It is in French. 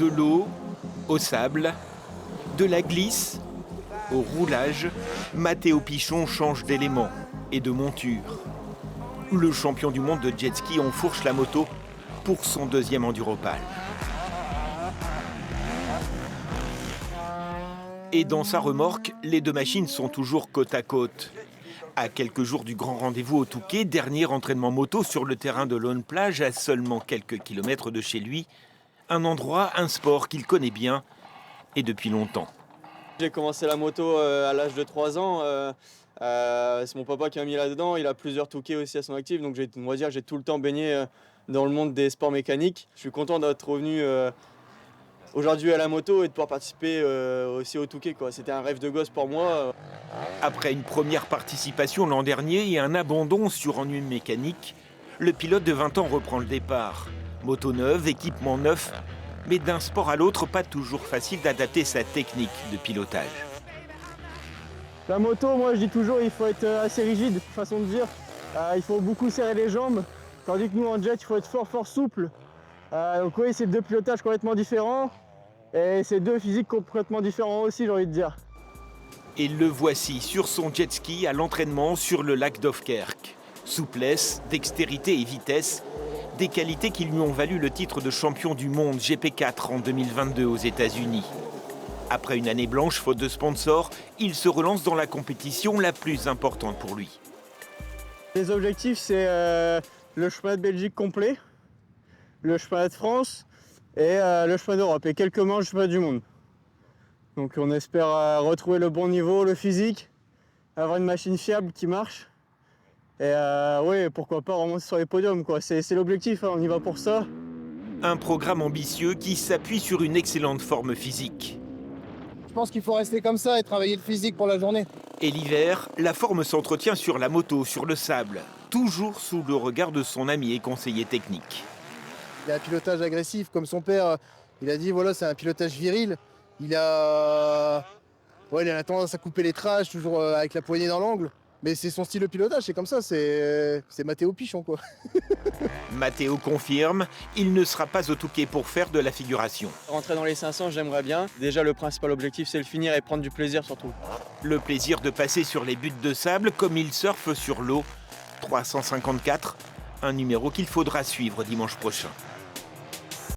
De l'eau au sable, de la glisse au roulage, Matteo Pichon change d'élément et de monture. Le champion du monde de jet ski enfourche la moto pour son deuxième Enduropal. Et dans sa remorque, les deux machines sont toujours côte à côte. À quelques jours du grand rendez-vous au Touquet, dernier entraînement moto sur le terrain de Lone Plage, à seulement quelques kilomètres de chez lui, un endroit, un sport qu'il connaît bien et depuis longtemps. J'ai commencé la moto à l'âge de 3 ans. C'est mon papa qui m'a mis là-dedans. Il a plusieurs Touquets aussi à son actif, donc on va dire j'ai tout le temps baigné dans le monde des sports mécaniques. Je suis content d'être revenu aujourd'hui à la moto et de pouvoir participer aussi au Touquet, quoi. C'était un rêve de gosse pour moi. Après une première participation l'an dernier et un abandon sur ennui mécanique, le pilote de 20 ans reprend le départ. Moto neuve, équipement neuf, mais d'un sport à l'autre, pas toujours facile d'adapter sa technique de pilotage. La moto, moi je dis toujours, il faut être assez rigide, façon de dire. Il faut beaucoup serrer les jambes, tandis que nous en jet, il faut être fort souple. Donc oui, c'est deux pilotages complètement différents et c'est deux physiques complètement différents aussi, j'ai envie de dire. Et le voici sur son jet ski à l'entraînement sur le lac d'Ofkerk. Souplesse, dextérité et vitesse, des qualités qui lui ont valu le titre de champion du monde GP4 en 2022 aux États-Unis. Après une année blanche faute de sponsors, il se relance dans la compétition la plus importante pour lui. Les objectifs, c'est le championnat de Belgique complet, le championnat de France et le championnat d'Europe et quelques manches du championnat du monde. Donc on espère retrouver le bon niveau, le physique, avoir une machine fiable qui marche. Et oui, pourquoi pas remonter sur les podiums, quoi. C'est l'objectif, hein, on y va pour ça. Un programme ambitieux qui s'appuie sur une excellente forme physique. Je pense qu'il faut rester comme ça et travailler le physique pour la journée. Et l'hiver, la forme s'entretient sur la moto, sur le sable, toujours sous le regard de son ami et conseiller technique. Il a un pilotage agressif, comme son père, il a dit, voilà, c'est un pilotage viril. Il a tendance à couper les trages, toujours avec la poignée dans l'angle. Mais c'est son style de pilotage, c'est comme ça, c'est Matteo Pichon, quoi. Matteo confirme, il ne sera pas au Touquet pour faire de la figuration. Rentrer dans les 500, j'aimerais bien. Déjà, le principal objectif, c'est le finir et prendre du plaisir surtout. Le plaisir de passer sur les buttes de sable comme il surfe sur l'eau. 354, un numéro qu'il faudra suivre dimanche prochain.